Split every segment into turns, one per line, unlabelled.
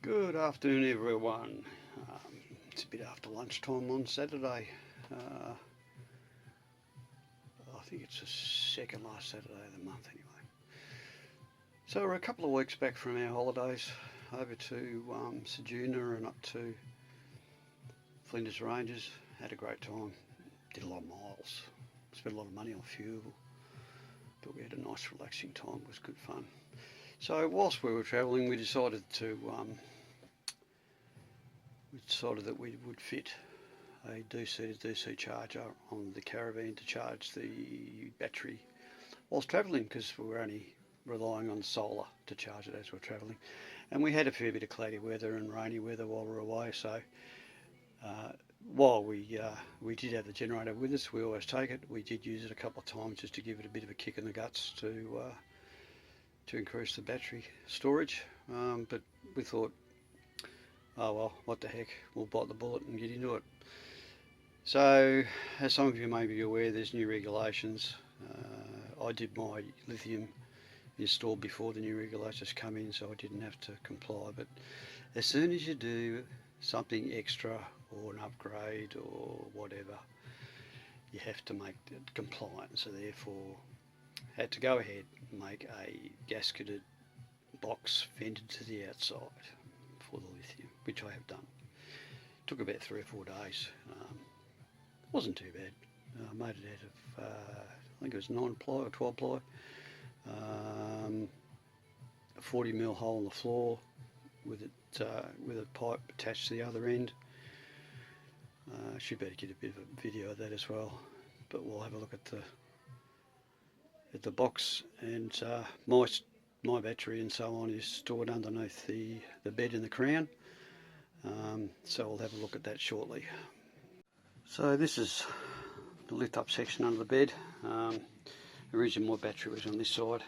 Good afternoon, everyone. It's a bit after lunchtime on Saturday. I think it's the second last Saturday of the month, anyway. So we're a couple of weeks back from our holidays over to Ceduna and up to Flinders Ranges. Had a great time. Did a lot of miles. Spent a lot of money on fuel, but we had a nice, relaxing time. It was good fun. So whilst we were travelling, we decided that we would fit a DC to DC charger on the caravan to charge the battery whilst travelling, because we were only relying on solar to charge it as we're travelling. And we had a fair bit of cloudy weather and rainy weather while we were away, so while we did have the generator with us, we always take it. We did use it a couple of times just to give it a bit of a kick in the guts to increase the battery storage, but we thought, oh well, what the heck, we'll bite the bullet and get into it. So, as some of you may be aware, there's new regulations. I did my lithium install before the new regulations come in, so I didn't have to comply, but as soon as you do something extra or an upgrade or whatever, you have to make it compliant. So therefore had to go ahead and make a gasketed box vented to the outside for the lithium, which I have done. Took about 3 or 4 days. Wasn't too bad. I made it out of I think it was 9 ply or 12 ply. A 40mm hole in the floor with a pipe attached to the other end. Should better get a bit of a video of that as well, but we'll have a look at the box. And my battery and so on is stored underneath the bed in the crown, so we'll have a look at that shortly. So this is the lift up section under the bed. Originally my battery was on this side.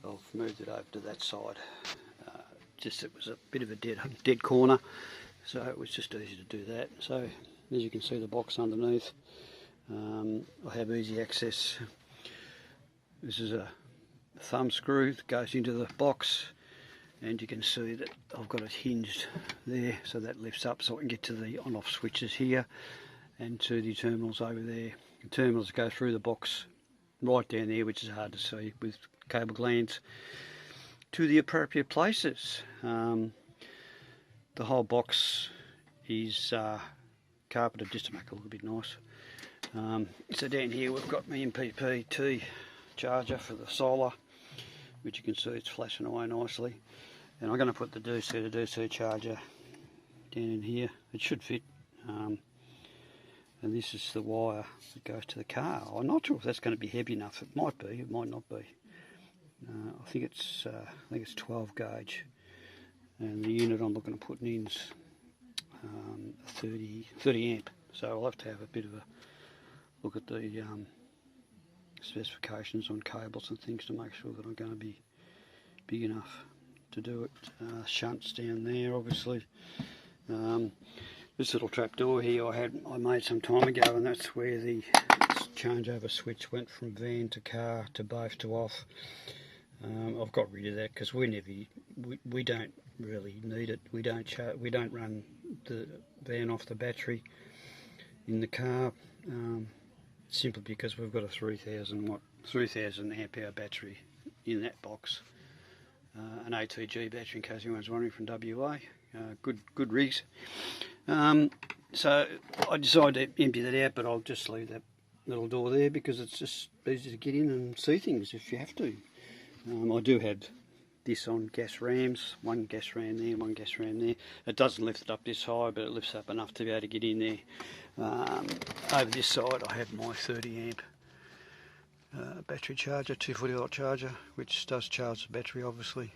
I've moved it over to that side. Just it was a bit of a dead corner, so it was just easy to do that. So as you can see, the box underneath, I have easy access. This is a thumb screw that goes into the box, and you can see that I've got it hinged there, so that lifts up so I can get to the on-off switches here and to the terminals over there. The terminals go through the box right down there, which is hard to see with cable glands, to the appropriate places. The whole box is carpeted just to make it look a bit nice. So down here we've got my MPPT charger for the solar, which you can see it's flashing away nicely. And I'm going to put the DC to DC charger down in here. It should fit. And this is the wire that goes to the car. I'm not sure if that's going to be heavy enough. It might be. It might not be. I think it's 12 gauge, and the unit I'm looking at putting in is 30 amp. So I'll have to have a bit of a look at the specifications on cables and things to make sure that I'm going to be big enough to do it. Shunts down there, obviously. This little trap door here I made some time ago, and that's where the changeover switch went from van to car to both to off. I've got rid of that because we don't really need it. We don't run the van off the battery in the car, simply because we've got a 3000 amp hour battery in that box, an ATG battery in case anyone's wondering, from WA. Good rigs. So I decided to empty that out, but I'll just leave that little door there because it's just easy to get in and see things if you have to. I do have this on gas rams, one gas ram there, one gas ram there. It doesn't lift it up this high, but it lifts up enough to be able to get in there. Over this side I have my 30 amp battery charger, 240 volt charger, which does charge the battery obviously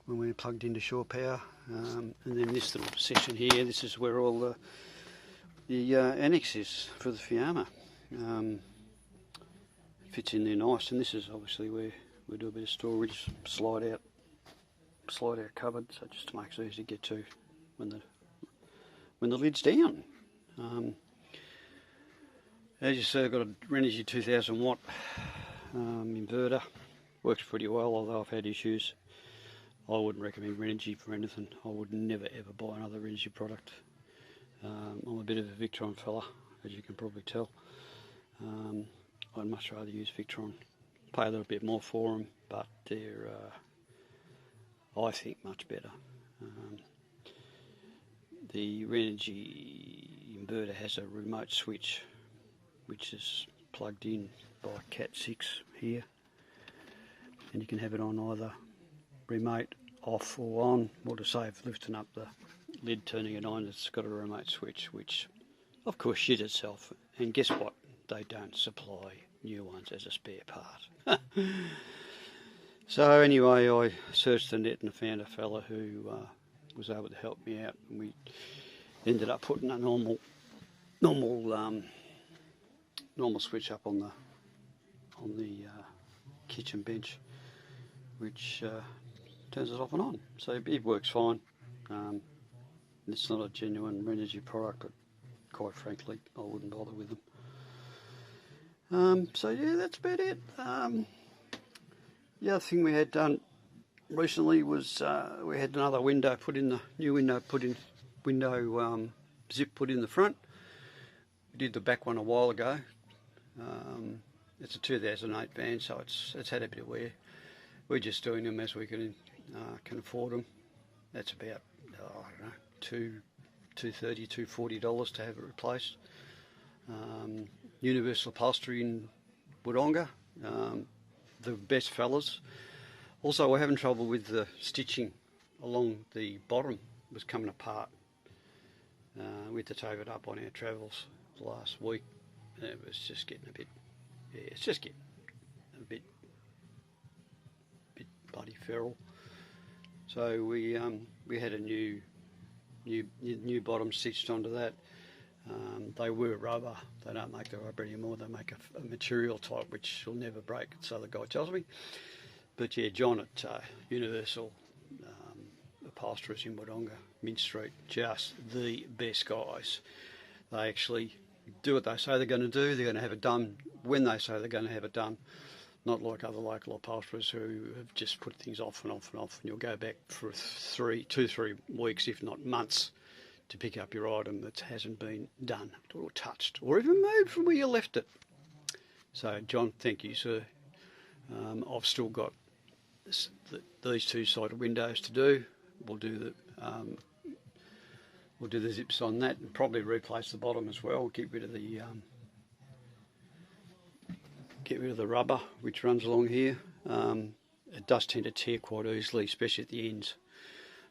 when we're plugged into shore power. And then this little section here, this is where all the annex is for the Fiamma. It fits in there nice, and this is obviously where we do a bit of storage, slide out cupboard, so just to make it easy to get to when the lid's down. As you see, I've got a Renogy 2000 watt inverter. Works pretty well, although I've had issues. I wouldn't recommend Renogy for anything. I would never ever buy another Renogy product. I'm a bit of a Victron fella, as you can probably tell. I'd much rather use Victron. Pay a little bit more for them, but they're, I think, much better. The Renogy inverter has a remote switch, which is plugged in by Cat6 here, and you can have it on either remote off or on, or to save lifting up the lid, turning it on. It's got a remote switch which of course shit itself, and guess what, they don't supply new ones as a spare part. So anyway, I searched the net and found a fella who was able to help me out, and we ended up putting a normal switch up on the kitchen bench, which turns it off and on. So it works fine. It's not a genuine Renogy product, but quite frankly, I wouldn't bother with them. So yeah, that's about it. The other thing we had done recently was we had another window put in, the new window put in, zip put in the front. We did the back one a while ago. It's a 2008 van, so it's had a bit of wear. We're just doing them as we can afford them. That's about I don't know, $230, $240 to have it replaced. Universal Upholstery in Wodonga, the best fellas. Also, we're having trouble with the stitching along the bottom, was coming apart. We had to tape it up on our travels last week. It was just getting a bit, yeah, it's just getting a bit bloody feral. So we had a new bottom stitched onto that. They were rubber. They don't make the rubber anymore. They make a material type which will never break, so the guy tells me. But yeah, John at Universal Upholsteries in Wodonga, Mint Street, just the best guys. They actually do what they say they're going to do. They're going to have it done when they say they're going to have it done. Not like other local upholsterers who have just put things off and off and off, and you'll go back for 2-3 weeks, if not months, to pick up your item that hasn't been done or touched or even moved from where you left it. So John, thank you, sir. I've still got these two-sided windows to do. We'll do the zips on that, and probably replace the bottom as well. Get rid of the rubber which runs along here. It does tend to tear quite easily, especially at the ends.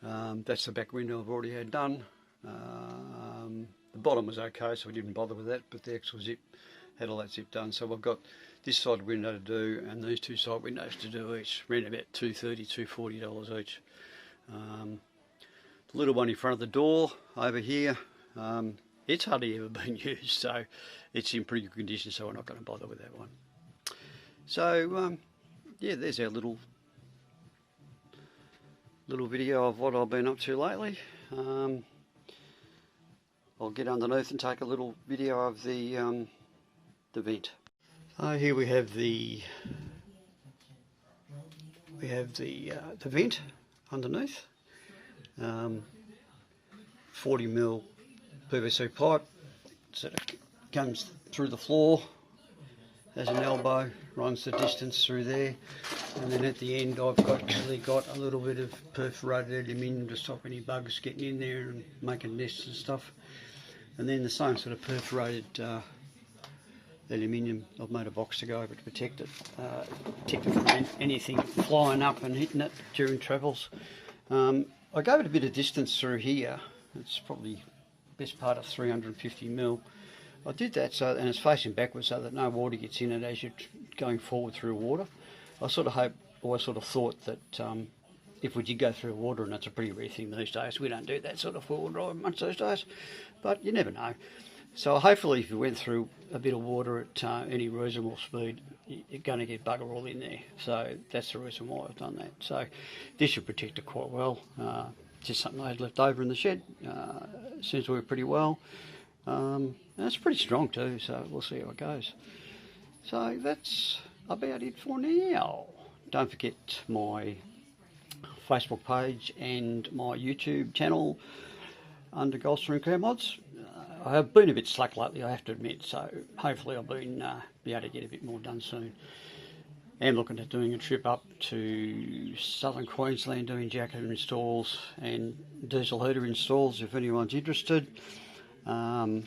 That's the back window I've already had done. The bottom was okay, so we didn't bother with that, but the actual zip, had all that zip done. So I've got this side window to do and these two side windows to do each. Around about $230, $240 each. The little one in front of the door over here, it's hardly ever been used, so it's in pretty good condition, so we're not going to bother with that one. So yeah, there's our little video of what I've been up to lately. I'll get underneath and take a little video of the vent. Here we have the vent underneath. 40mm PVC pipe, so it comes through the floor, has an elbow, runs the distance through there, and then at the end I've actually got a little bit of perforated aluminium to stop any bugs getting in there and making nests and stuff, and then the same sort of perforated aluminium. I've made a box to go over to protect it from anything flying up and hitting it during travels. I gave it a bit of distance through here. It's probably best part of 350mm. I did that so, and it's facing backwards so that no water gets in it as you're going forward through water. I sort of thought that if we did go through water, and it's a pretty rare thing these days, we don't do that sort of four-wheel drive much these days, but you never know. So hopefully if you went through a bit of water at any reasonable speed, you're going to get bugger all in there. So that's the reason why I've done that. So this should protect it quite well. Just something I had left over in the shed. Seems to work pretty well. And it's pretty strong too, so we'll see how it goes. So that's about it for now. Don't forget my Facebook page and my YouTube channel under Gulfstream Care Mods. I have been a bit slack lately, I have to admit, so hopefully I'll be able to get a bit more done soon. I'm looking at doing a trip up to southern Queensland doing jacket installs and diesel heater installs if anyone's interested. I'm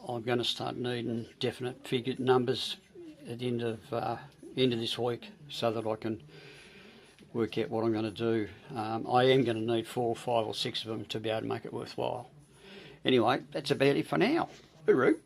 going to start needing definite figure numbers at the end of this week so that I can work out what I'm going to do. I am going to need 4, 5 or 6 of them to be able to make it worthwhile. Anyway, that's about it for now. Hooroo!